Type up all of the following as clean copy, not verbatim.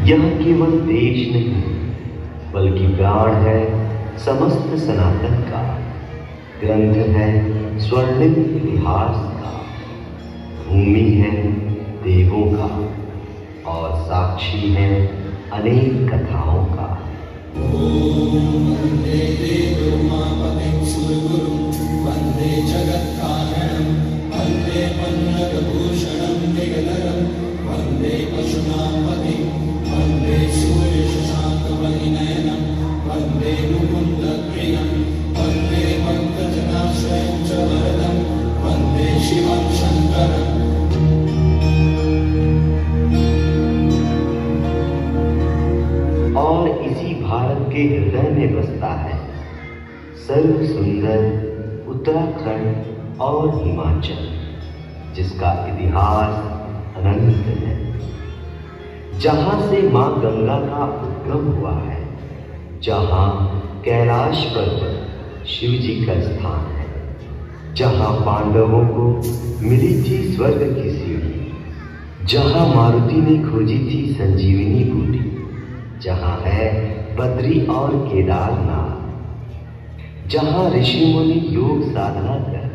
यह केवल देश नहीं बल्कि प्राण है समस्त सनातन का, ग्रंथ है स्वर्णिम इतिहास का, भूमि है देवों का और साक्षी है अनेक कथाओं का। वंदे देव उमापतिं सुरगुरुं वंदे जगत्कारणं वंदे पन्नगभूषणं दिगधरं वंदे पशूनां पतिं वंदे सूर्यशशाङ्कमणिनयनं वंदे मुकुन्दप्रियं वंदे पङ्कजनाश्रयं च वरदं वंदे शिवं शङ्करम्। और इसी भारत के हृदय में बसता है सर्व सुंदर उत्तराखंड और हिमाचल, जिसका इतिहास अनंत है, जहां से मां गंगा का उद्गम हुआ है, जहां कैलाश पर्वत शिव जी का स्थान है, जहां पांडवों को मिली थी स्वर्ग की सीढ़ी, जहां मारुति ने खोजी थी संजीवनी बूटी, जहां है बद्री और केदारनाथ, जहां ऋषि मुनि योग साधना कर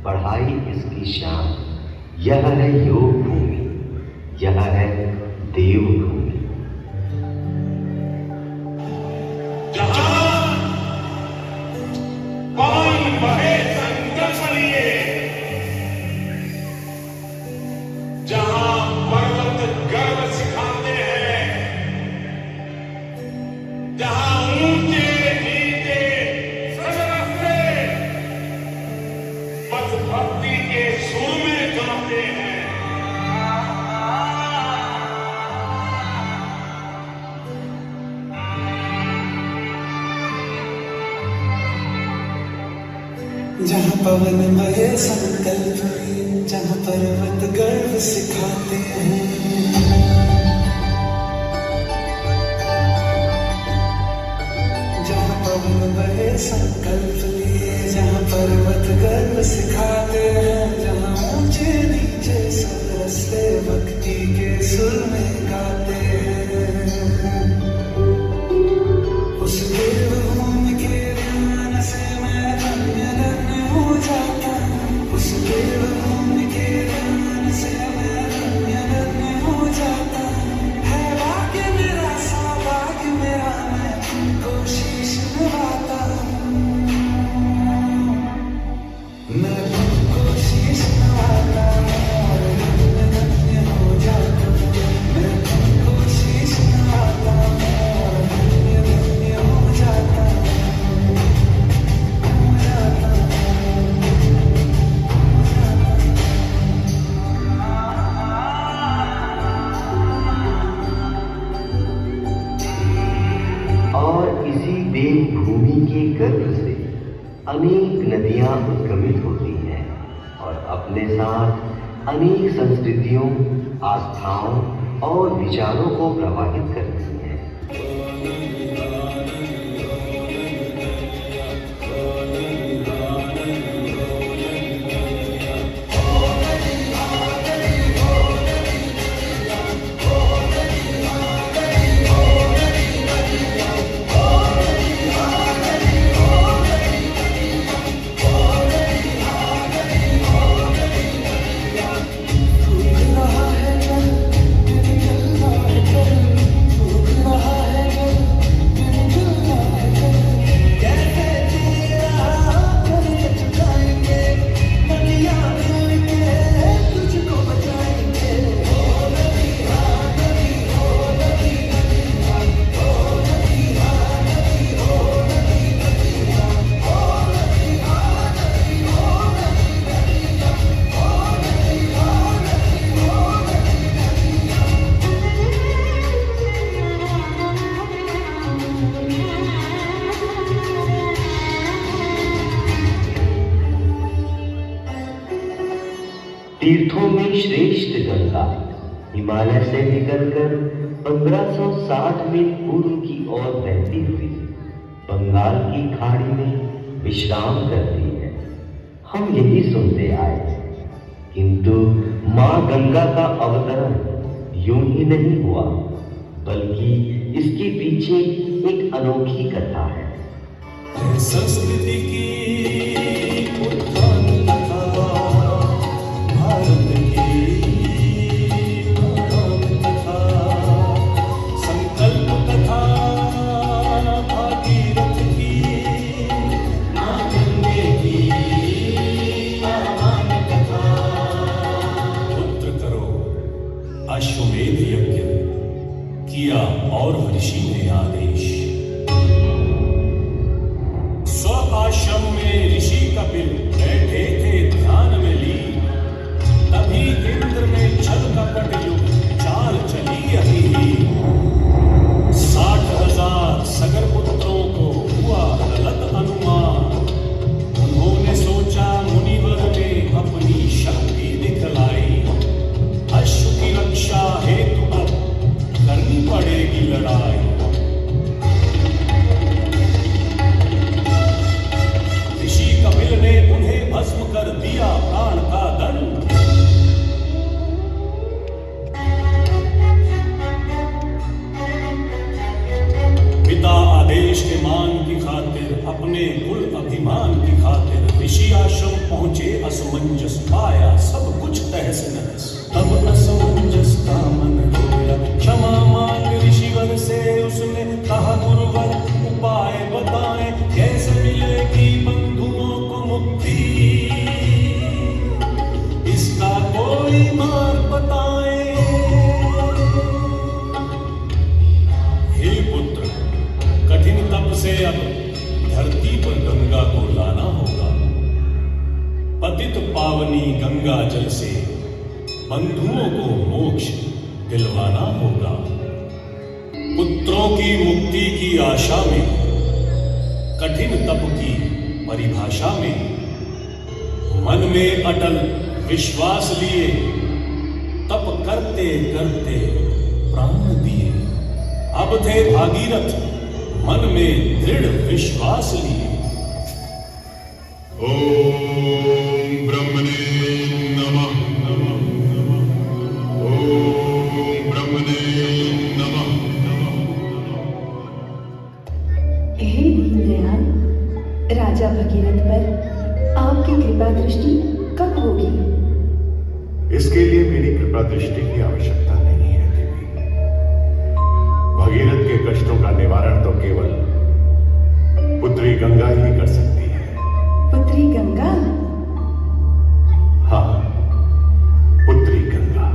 पढ़ाई इसकी शान। यह है योग भूमि, यह है देवभूमि। जहां पानी बहे संकल्प लिए, जहां पर्वत गर्व सिखाते हैं, जहां ऊंचे नीचे सब रास्ते बस भक्ति के सुर में गाते हैं। जहाँ पवन बहे संकल्प में, जहाँ पर्वत गर्व सिखाते हैं, जहाँ पवन बहे संकल्प में, जहाँ पर्वत गर्व सिखाते हैं, जहाँ ऊंचे नीचे सब रास्ते भक्ति के सुर में गाते हैं। उस देवभूमि के ध्यान से मैं धन्य धन्य हो जाता हूँ, उस देवभूमि के ध्यान से मैं धन्य धन्य हो जाता हूँ। है भाग्य मेरा सौभाग्य मेरा, मैं तुमको शीश नवाता हूँ, मैं तुमको शीश नवाता हूँ और धन्य धन्य हो जाता हूँ, मैं तुमको शीश नवाता हूँ और धन्य धन्य हो जाता हूँ, हो जाता हूँ। और इसी देवभूमि के गर्भ से अनेक नदियां उद्गमित होती हैं और अपने साथ अनेक संस्कृतियों, आस्थाओं और विचारों को प्रवाहित करती हैं। तीर्थों में श्रेष्ठ गंगा हिमालय से निकलकर 1560 में पूर्व की ओर बहती हुई बंगाल की खाड़ी में विश्राम करती है। हम यही सुनते आए, किंतु मां गंगा का अवतरण यूं ही नहीं हुआ, बल्कि इसके पीछे एक अनोखी कथा है। संस्कृति की उत्थान कथा, भारत की महान कथा, संकल्प कथा, भागीरथ की, मां गंगे की महान कथा। पुत्र करो अश्वमेध यज्ञ, किया और ऋषि ने आदेश। आश्रम में ऋषि कपिल बैठे थे ध्यान में लीन, तभी इंद्र में छल कपट युग चाल चली अभी ही। 60,000 सगर पुत्रों को हुआ गलत अनुमान, उन्होंने सोचा मुनिवर ने अपनी शक्ति दिखलाई। अश्व की रक्षा हेतु अब करनी पड़ेगी लड़ाई। कपिल ने उन्हें भस्म कर दिया प्राण का दंड। पिता आदेश के मान की खातिर, अपने कुल अभिमान की खातिर ऋषि आश्रम पहुंचे। असमंजस पाया सब कुछ तहस नहस, तब असमंजस का मन रोया। क्षमा मांग ऋषिवर से उसने कहा, गुरुवर उपाय बताएं, कैसे मिलेगी बंधुओं को मुक्ति, इसका कोई मार्ग बताएं। हे पुत्र, कठिन तप से अब धरती पर गंगा को लाना होगा। पतित पावनी गंगा जल से बंधुओं को मोक्ष दिलवाना होगा। पुत्रों की मुक्ति की आशा में, कठिन तप की परिभाषा में, मन में अटल विश्वास लिए, तप करते करते प्राण दिए। अब थे भागीरथ मन में दृढ़ विश्वास लिए। ओम ब्रह्मणे नमः, ओम ब्रह्मणे नमः। हे दीनदयाल, राजा भगीरथ पर आपकी कृपा दृष्टि कब होगी? इसके लिए मेरी कृपा दृष्टि की आवश्यकता नहीं है देवी। भगीरथ के कष्टों का निवारण तो केवल पुत्री गंगा ही कर सकती है। पुत्री गंगा? हाँ, पुत्री गंगा।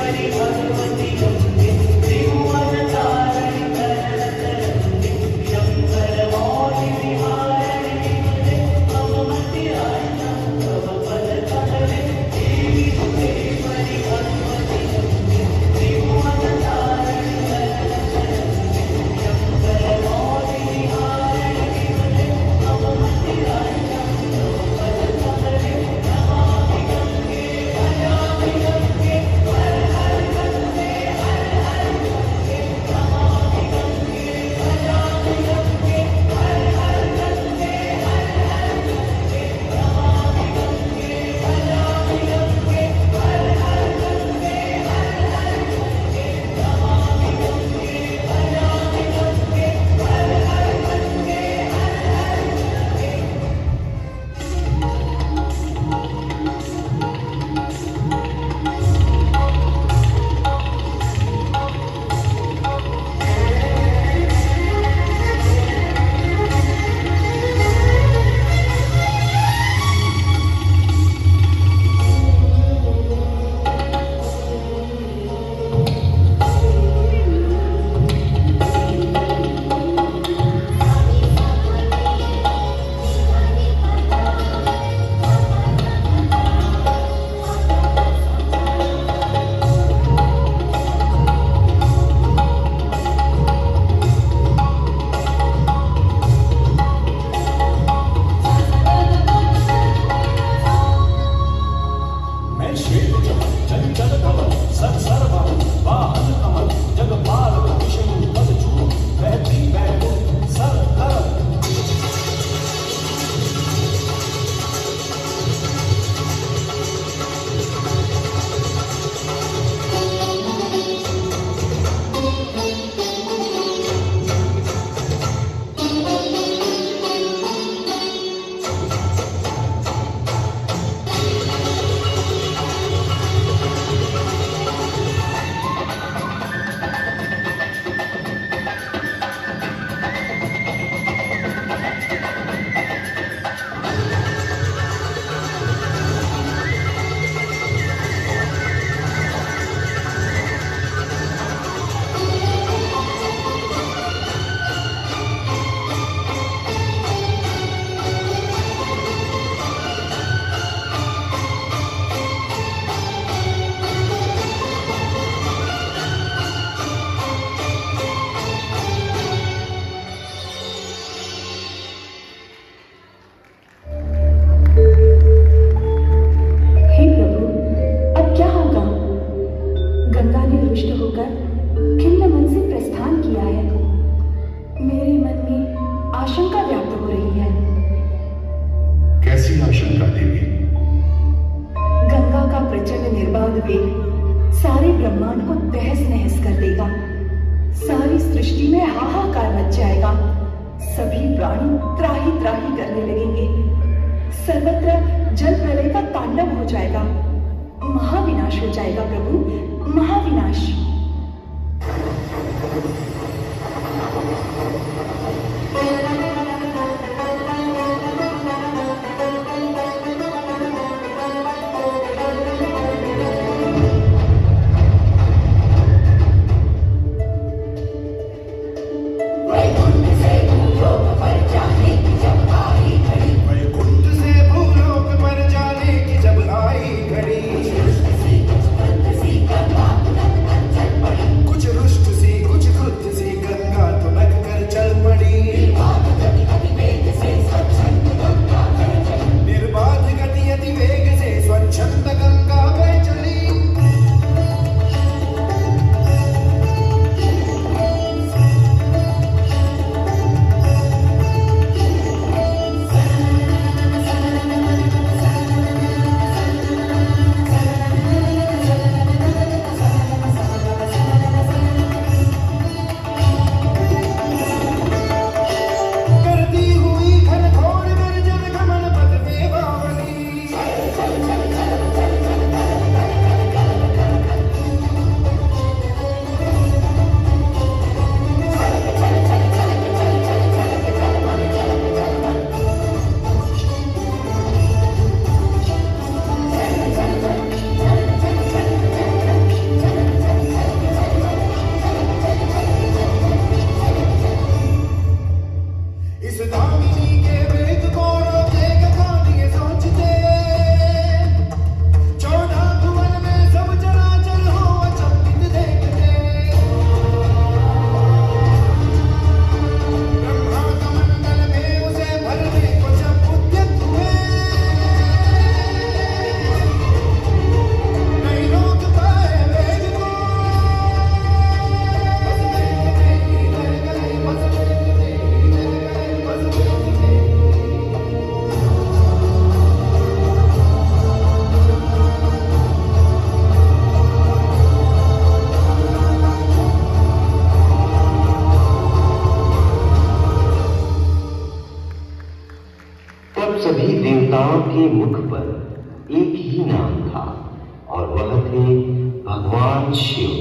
Hare सृष्टि में हाहाकार मच जाएगा। सभी प्राणी त्राही त्राही करने लगेंगे। सर्वत्र जल प्रलय का तांडव हो जाएगा। महाविनाश हो जाएगा प्रभु, महाविनाश। वैकुंठ से भूलोक पर जाने की जब आई घड़ी, कुछ रुष्ट सी कुछ क्रुद्ध सी गंगा तुनक कर चल पड़ी। निर्बाध गति अति वेग से स्वच्छंद गंगा बह चली। करती हुई घनघोर गर्जन गमन पथ में बावली। इस दामिनी के वेग को रोकेगा कौन ये सोचते। 14 भुवन में सब चराचर हो अचंभित देखते। ब्रह्मा कमंडल में उसे भरने को जब उद्यत हुए, नहीं रोक पाए वेग को। तब सभी देवताओं के मुख पर एक ही नाम था और वह थे भगवान शिव।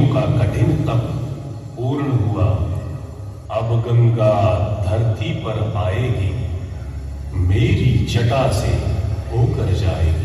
ऋषियों का कठिन तप पूर्ण हुआ। अब गंगा धरती पर आएगी, मेरी जटा से होकर जाएगी।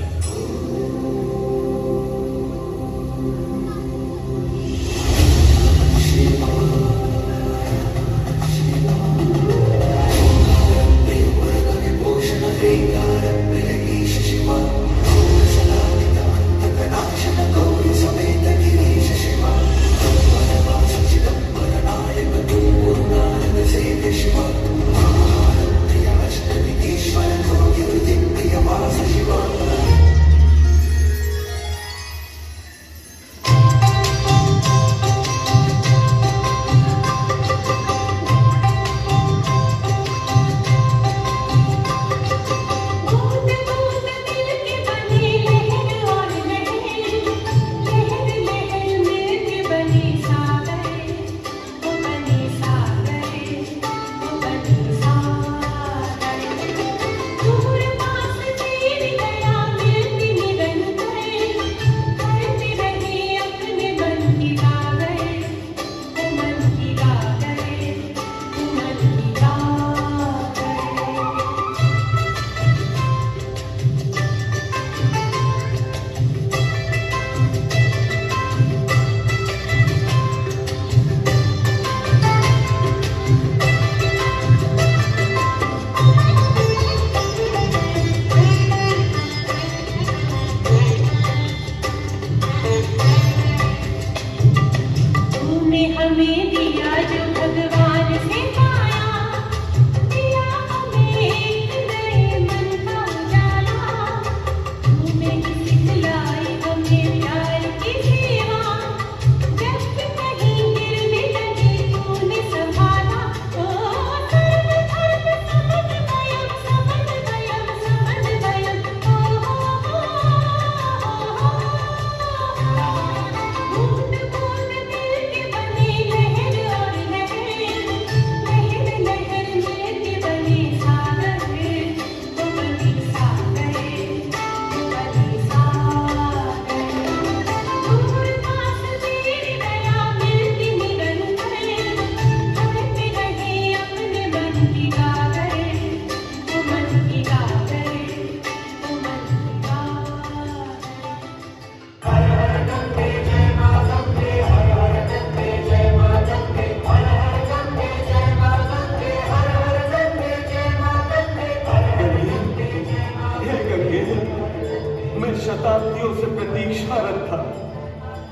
शताब्दियों से प्रतीक्षारत था।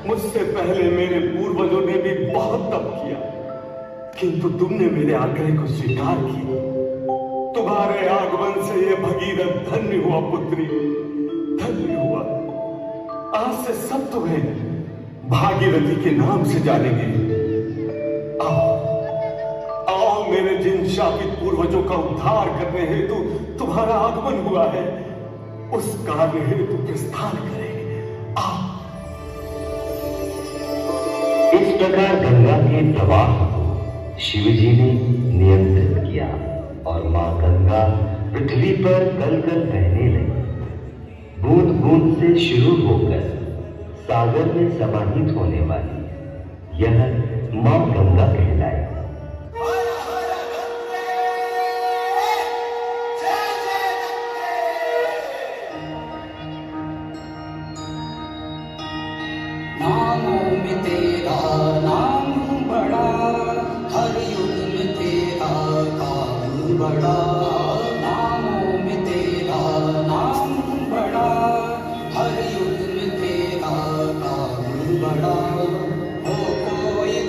मुझसे पहले मेरे पूर्वजों ने भी बहुत तप किया, किंतु तुमने मेरे आग्रह को स्वीकार किया। तुम्हारे आगमन से यह भगीरथ धन्य हुआ पुत्री, धन्य हुआ। आज से सब तुम्हें भागीरथी के नाम से जानेंगे। आओ आओ, मेरे जिन शापित पूर्वजों का उद्धार करने हेतु तुम्हारा आगमन हुआ है, उस कार्य हेतु प्रस्थान करें। आओ। इस प्रकार गंगा के प्रवाह को शिवजी ने नियंत्रित किया और मां गंगा पृथ्वी पर कल-कल बहने लगी। बूंद बूंद से शुरू होकर सागर में समाहित होने वाली यह मां गंगा कहलाई। नामों में तेरा नाम बड़ा, हर युग में तेरा काम बड़ा। नामों में तेरा नाम बड़ा, हर युग में तेरा काम बड़ा। हो कोई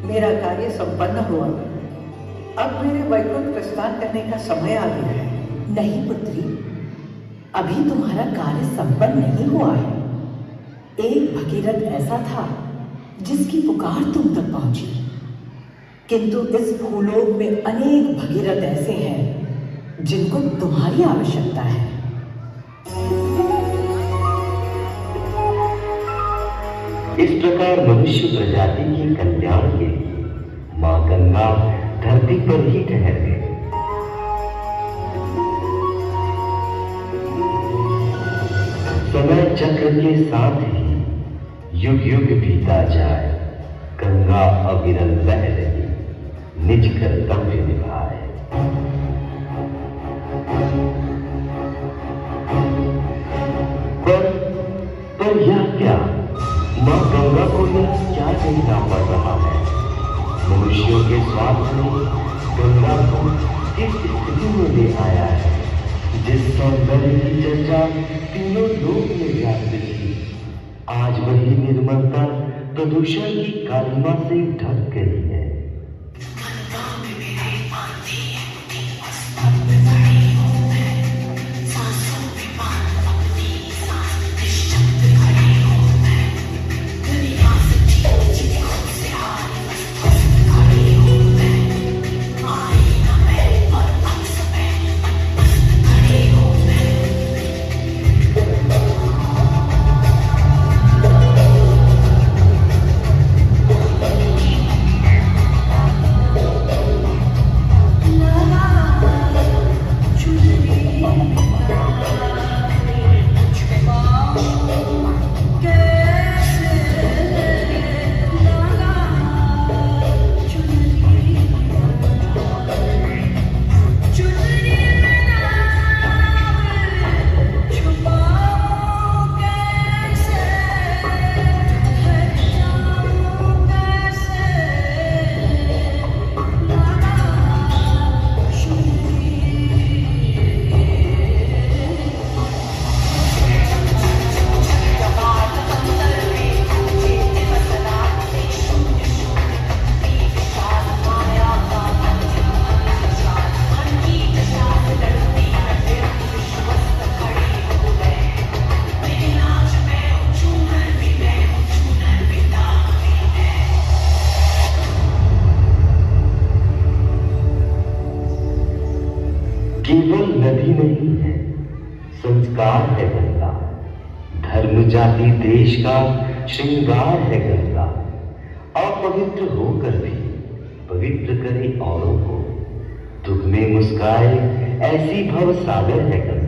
मेरा कार्य संपन्न हुआ। अब मेरे वैकुंठ प्रस्थान करने का समय आ गया है। नहीं पुत्री, अभी तुम्हारा कार्य संपन्न नहीं हुआ है। एक भगीरथ ऐसा था जिसकी पुकार तुम तक पहुंची, किंतु इस भूलोक में अनेक भगीरथ ऐसे हैं जिनको तुम्हारी आवश्यकता है। इस प्रकार मनुष्य प्रजाति के कल्याण के लिए मां गंगा धरती पर ही ठहर गए। समय चक्र के साथ ही युग युग बीता जाए, गंगा अविरल बह रही, निज कर्तव्य निभाए। पर यह क्या, मां गंगा को यह क्या कहना पड़ रहा है? मनुष्यों के स्वार्थ ने गंगा को इस स्थिति में ले आया है जिस सौंदर्य की चर्चा तीनों लोक में व्याप्त थी, आज वही निर्मलता प्रदूषण की कालिमा से ढक गई है। केवल नदी नहीं है, संस्कार है गंगा। धर्म जाति देश का श्रृंगार है गंगा। अपवित्र होकर भी पवित्र करे औरों को, दुख में मुस्काए ऐसी भव सागर है गंगा।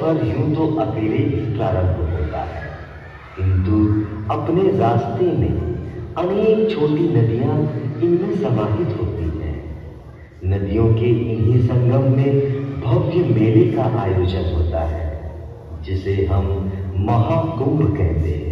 सफर यूं तो अकेले ही प्रारंभ होता है, किंतु अपने रास्ते में अनेक छोटी नदियां इनमें समाहित होती हैं। नदियों के इन्हीं संगम में भव्य मेले का आयोजन होता है, जिसे हम महाकुंभ कहते हैं।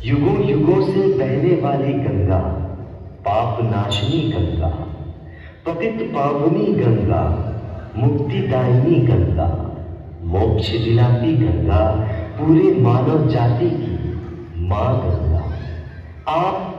युगों युगों से बहने वाली गंगा, पाप नाशनी गंगा, पतित पावनी गंगा, मुक्तिदायिनी गंगा, मोक्ष दिलाती गंगा, पूरे मानव जाति की मां गंगा, आप